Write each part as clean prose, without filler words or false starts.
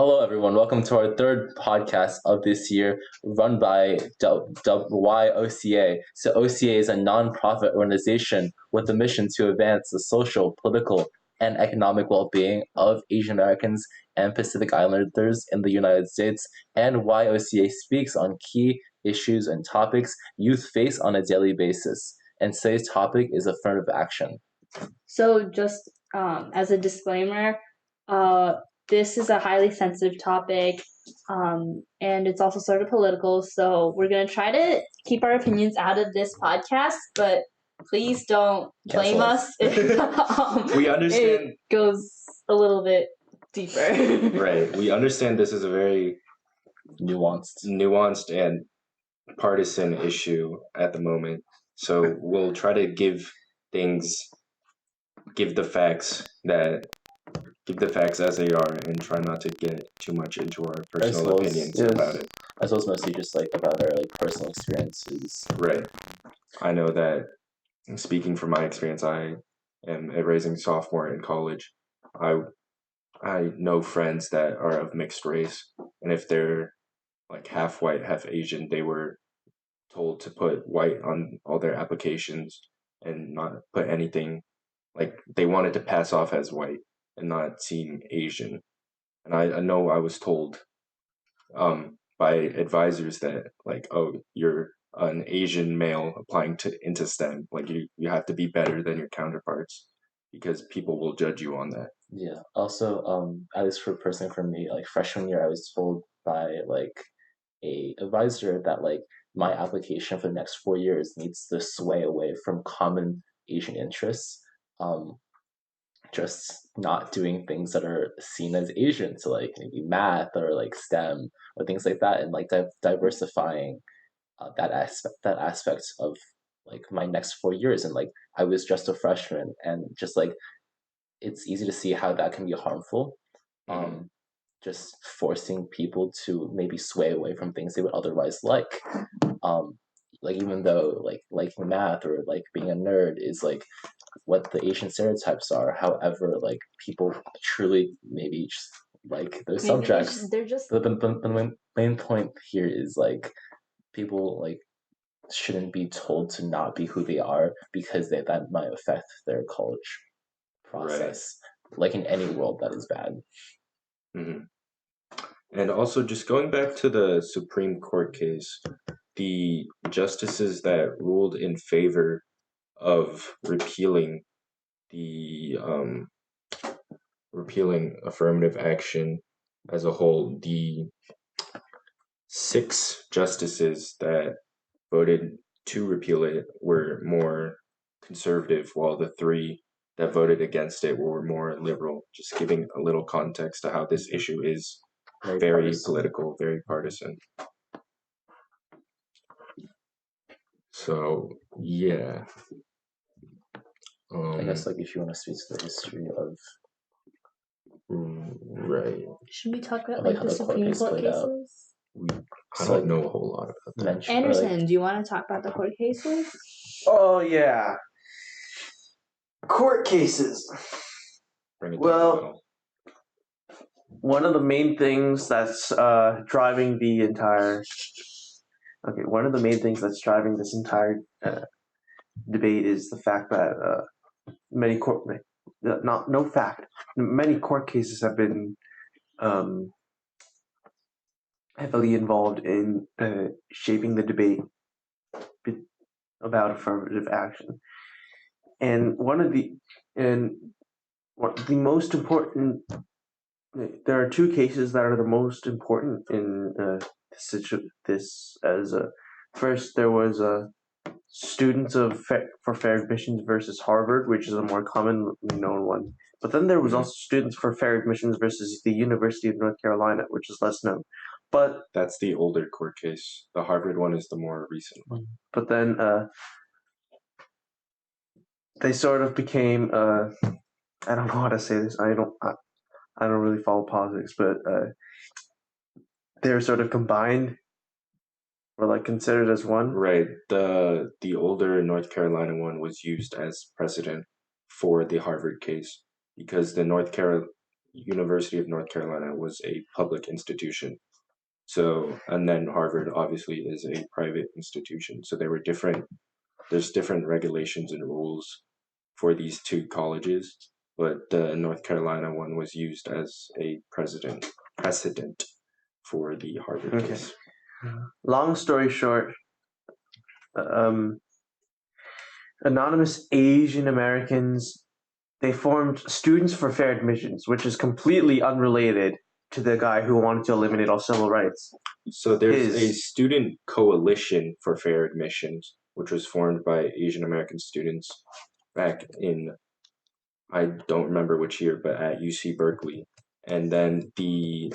Hello, everyone. Welcome to our third podcast of this year, run by YOCA. So, OCA is a nonprofit organization with a mission to advance the social, political, and economic well-being of Asian Americans and Pacific Islanders in the United States. And YOCA speaks on key issues and topics youth face on a daily basis. And today's topic is affirmative action. So, just as a disclaimer, this is a highly sensitive topic, and it's also sort of political, so we're going to try to keep our opinions out of this podcast, but please don't blame us if we understand it goes a little bit deeper. Right. We understand this is a very nuanced and partisan issue at the moment, so we'll try to give the facts as they are and try not to get too much into our personal opinions about it. As well as mostly just about our personal experiences. Right. I know that, speaking from my experience, I am a rising sophomore in college. I know friends that are of mixed race, and if they're like half white, half Asian, they were told to put white on all their applications and not put anything, like they wanted to pass off as white and not seem Asian. And I know I was told by advisors that, like, oh, you're an Asian male applying into STEM, like you have to be better than your counterparts because people will judge you on that. Yeah. Also, at least personally for me, like freshman year, I was told by like a advisor that like my application for the next 4 years needs to sway away from common Asian interests. Just not doing things that are seen as Asian, so like maybe math or like STEM or things like that, and like diversifying that aspect of like my next 4 years. And like I was just a freshman, and just like it's easy to see how that can be harmful. Just forcing people to maybe sway away from things they would otherwise like. Like even though like liking math or like being a nerd is like what the Asian stereotypes are, however, like people truly maybe just like those subjects. They're just the main point here is like people like shouldn't be told to not be who they are because that might affect their college process. Right. Like in any world, that is bad. Mm-hmm. And also, just going back to the Supreme Court case, the justices that ruled in favor of repealing affirmative action as a whole, the 6 justices that voted to repeal it were more conservative, while the 3 that voted against it were more liberal. Just giving a little context to how this issue is very political, very partisan. So, yeah. I guess like if you want to speak to the history of right. Should we talk about like the Supreme Court cases? I don't know a whole lot about that. Anderson, do you want to talk about the court cases? Oh yeah, court cases. Well, one of the main things that's driving this entire debate is the fact that many court cases have been heavily involved in shaping the debate about affirmative action. And there are 2 cases that are the most important in this. First, there was students for fair admissions versus Harvard, which is a more commonly known one. But then there was also students for fair admissions versus the University of North Carolina, which is less known. But that's the older court case. The Harvard one is the more recent one. But then they sort of became I don't know how to say this. I don't really follow politics, but they're sort of combined or like considered as one. Right. The older North Carolina one was used as precedent for the Harvard case because the North University of North Carolina was a public institution. So, and then Harvard obviously is a private institution. So there's different regulations and rules for these two colleges, but the North Carolina one was used as a precedent for the Harvard case. Long story short, anonymous Asian Americans, they formed Students for Fair Admissions, which is completely unrelated to the guy who wanted to eliminate all civil rights. So there's a student coalition for fair admissions, which was formed by Asian American students back in, I don't remember which year, but at UC Berkeley. And then the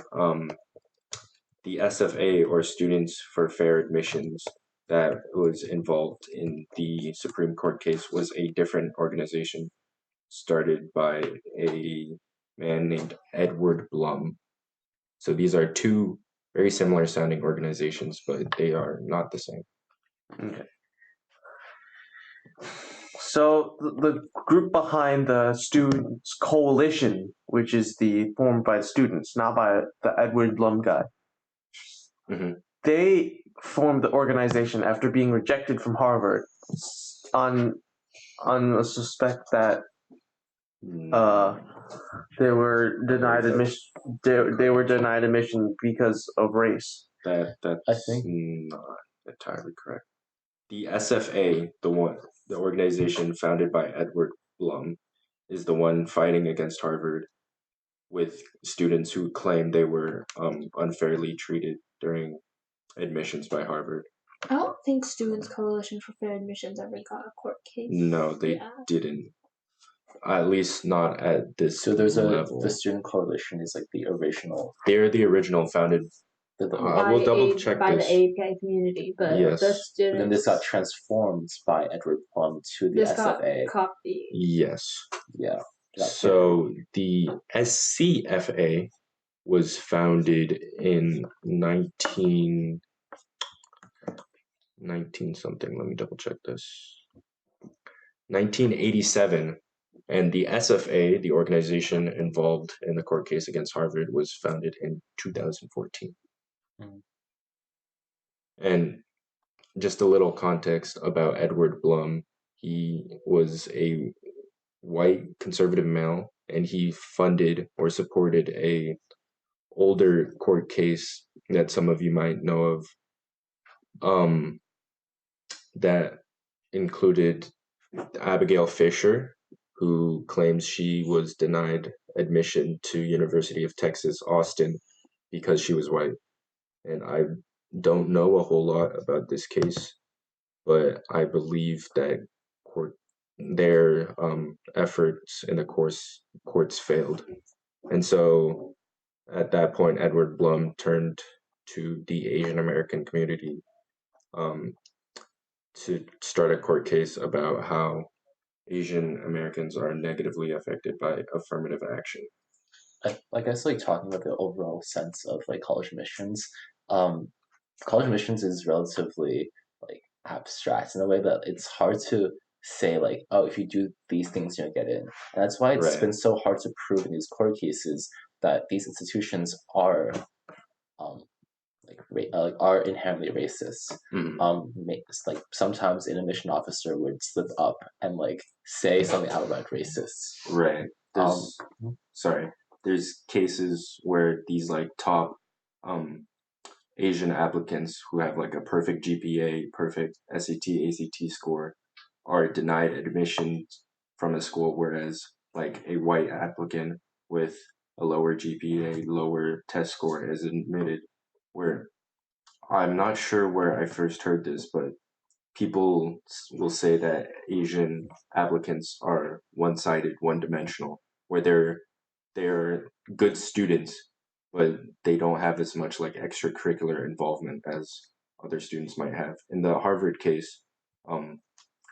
SFA, or Students for Fair Admissions, that was involved in the Supreme Court case was a different organization started by a man named Edward Blum. So these are two very similar sounding organizations, but they are not the same. Okay. So the group behind the Students Coalition, which is formed by the students, not by the Edward Blum guy, they formed the organization after being rejected from Harvard on a suspect that they were denied admission. They were denied admission because of race. That's I think not entirely correct. The SFA, the organization founded by Edward Blum, is the one fighting against Harvard with students who claim they were unfairly treated during admissions by Harvard. I don't think Students Coalition for Fair Admissions ever got a court case. No, they didn't. At least not at this so. There's level. The student coalition is like the original. They're the original founded. We'll double check by this. the AAPI community, but Yes. the students. And then this got transformed by Edward Plum to the SFA. Got copied. Yes. Yeah. So the SCFA was founded in 19 something. Let me double check this. 1987. And the SFA, the organization involved in the court case against Harvard, was founded in 2014. And just a little context about Edward Blum. He was a white conservative male, and he funded or supported a older court case that some of you might know of, that included Abigail Fisher, who claims she was denied admission to University of Texas, Austin, because she was white. And I don't know a whole lot about this case, but I believe that their efforts in the courts failed. And so at that point, Edward Blum turned to the Asian American community to start a court case about how Asian Americans are negatively affected by affirmative action. I guess like talking about the overall sense of like college admissions, college admissions is relatively like abstract in a way that it's hard to say like, oh, if you do these things you'll get in. And that's why it's been so hard to prove in these court cases that these institutions are are inherently racist. Like sometimes an admission officer would slip up and like say something outright racist. Right. There's cases where these like top Asian applicants who have like a perfect GPA, perfect SAT, ACT score are denied admission from a school, whereas like a white applicant with a lower GPA, lower test score is admitted. Where I'm not sure where I first heard this, but people will say that Asian applicants are one-sided, one-dimensional, where they're good students, but they don't have as much like extracurricular involvement as other students might have. In the Harvard case,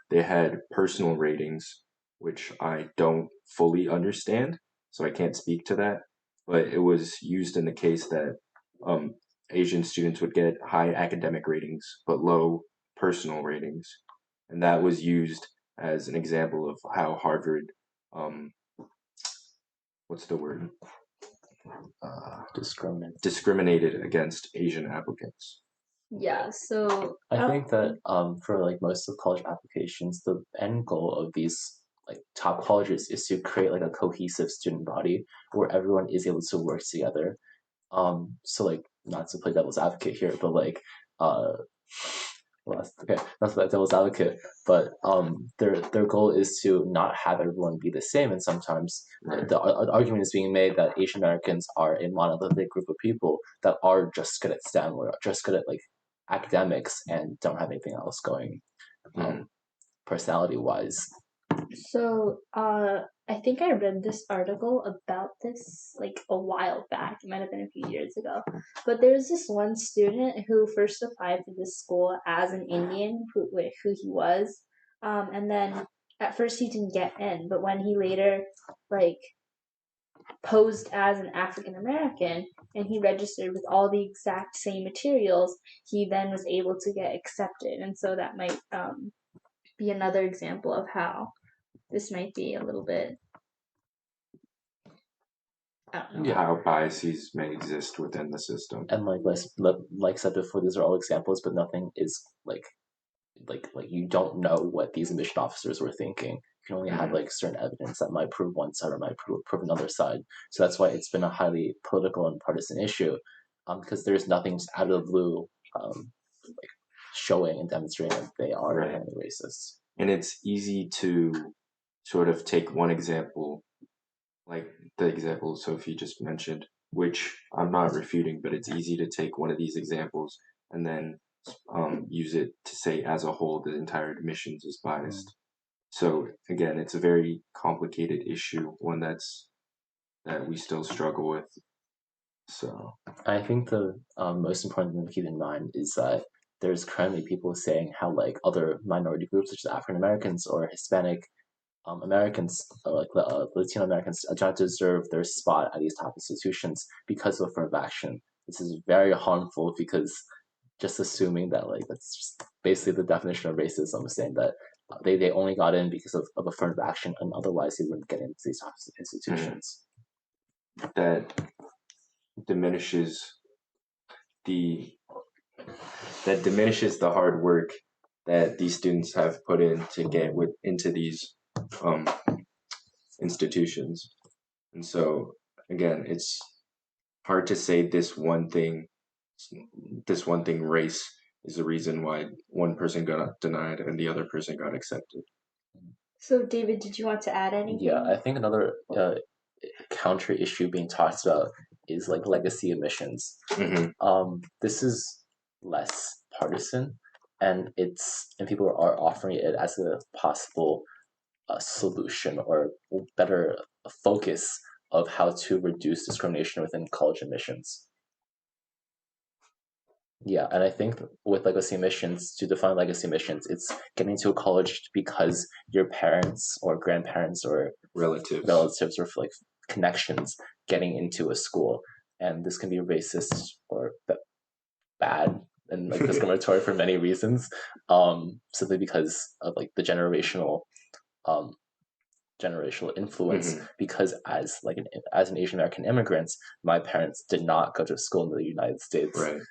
they had personal ratings, which I don't fully understand, so I can't speak to that. But it was used in the case that Asian students would get high academic ratings but low personal ratings, and that was used as an example of how Harvard, what's the word? discriminated against Asian applicants. Yeah, so I think that for like most of college applications, the end goal of these like top colleges is to create like a cohesive student body where everyone is able to work together. So like not to play devil's advocate here, but like well, that's not devil's advocate, but their goal is to not have everyone be the same, and sometimes the argument is being made that Asian Americans are a monolithic group of people that are just good at STEM or just good at like academics and don't have anything else going, personality wise. So, I think I read this article about this like a while back. It might have been a few years ago. But there was this one student who first applied for this school as an Indian, who he was, and then at first he didn't get in. But when he later like posed as an African American and he registered with all the exact same materials, he then was able to get accepted. And so that might be another example of how this might be a little bit, I don't know. How biases may exist within the system. And like said before, these are all examples, but nothing is like you don't know what these admission officers were thinking. You can only have like certain evidence that might prove one side or might prove another side. So that's why it's been a highly political and partisan issue, because there's nothing out of the blue like showing and demonstrating that they are inherently racist. And it's easy to sort of take one example, like the example Sophie just mentioned, which I'm not refuting, but it's easy to take one of these examples and then use it to say as a whole the entire admissions is biased. So again, it's a very complicated issue, one that we still struggle with. So I think the most important thing to keep in mind is that there's currently people saying how like other minority groups such as African Americans or Hispanic Americans, like Latino Americans, do not deserve their spot at these top institutions because of affirmative action. This is very harmful because just assuming that like that's just basically the definition of racism, saying that they only got in because of affirmative action and otherwise they wouldn't get into these top institutions. That diminishes the hard work that these students have put in to get into these institutions. And so again, it's hard to say this one thing race is the reason why one person got denied and the other person got accepted. So David, did you want to add anything? Yeah, I think another counter issue being talked about is like legacy admissions. This is less partisan, and people are offering it as a possible solution or better focus of how to reduce discrimination within college admissions. Yeah, and I think with legacy admissions, to define legacy admissions, it's getting to a college because your parents or grandparents or relatives or like connections getting into a school, and this can be racist or bad and like discriminatory for many reasons, simply because of like the generational influence. Because as an Asian American immigrant, my parents did not go to school in the United States, right?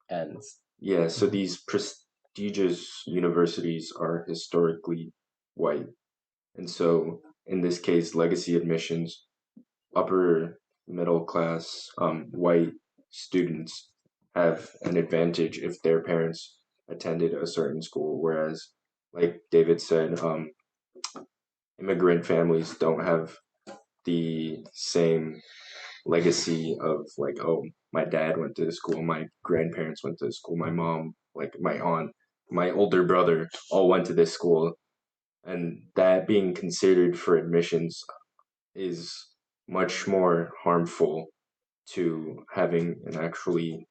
And yeah, so these prestigious universities are historically white, and so in this case, legacy admissions, upper middle class white students have an advantage if their parents attended a certain school, whereas, like David said, immigrant families don't have the same legacy of like, oh, my dad went to the school, my grandparents went to the school, my mom, like my aunt, my older brother all went to this school, and that being considered for admissions is much more harmful to having an actually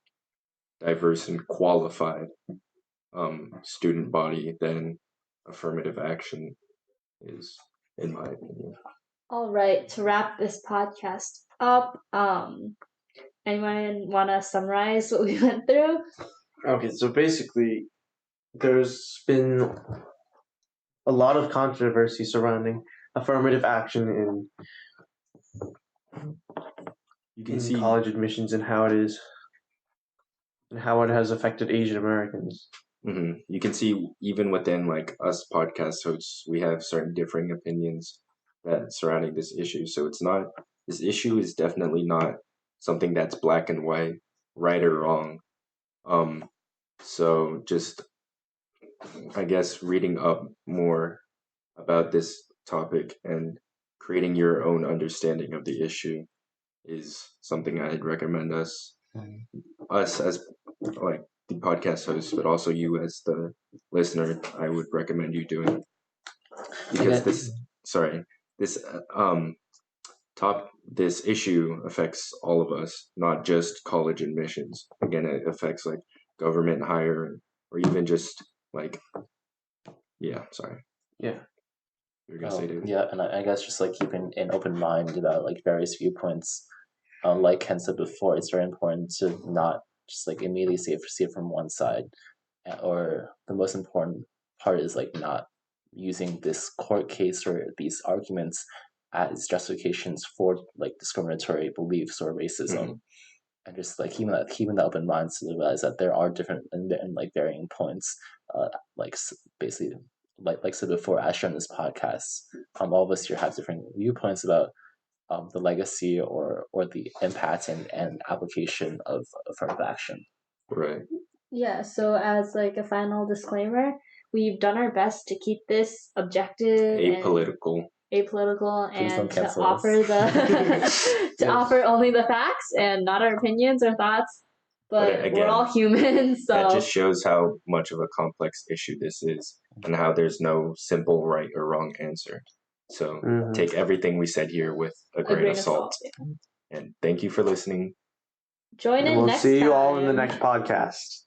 diverse and qualified student body than affirmative action is, in my opinion. All right, to wrap this podcast up, anyone want to summarize what we went through? Okay, so basically, there's been a lot of controversy surrounding affirmative action can in see college admissions and how it has affected Asian Americans. You can see even within like us podcast hosts, we have certain differing opinions that surrounding this issue. So this issue is definitely not something that's black and white, right or wrong. So just I guess reading up more about this topic and creating your own understanding of the issue is something I'd recommend us as like the podcast host, but also you as the listener. I would recommend you doing because this issue affects all of us, not just college admissions. Again, it affects like government hire or even just like sorry. Yeah. You're gonna say, David? Yeah, and I guess just like keeping an open mind about like various viewpoints. Like Ken said before, it's very important to not just like immediately see it from one side, or the most important part is like not using this court case or these arguments as justifications for like discriminatory beliefs or racism, and just like keeping that open mind to realize that there are different and like varying points, like basically like said before, as shown in this podcast, all of us here have different viewpoints about the legacy or the impact and application of affirmative action. Right. Yeah, so as like a final disclaimer, we've done our best to keep this objective Apolitical. and to offer offer only the facts and not our opinions or thoughts. But again, we're all humans, so that just shows how much of a complex issue this is and how there's no simple right or wrong answer. So take everything we said here with a grain of salt. And thank you for listening. Join in we'll next see you time. all in the next podcast.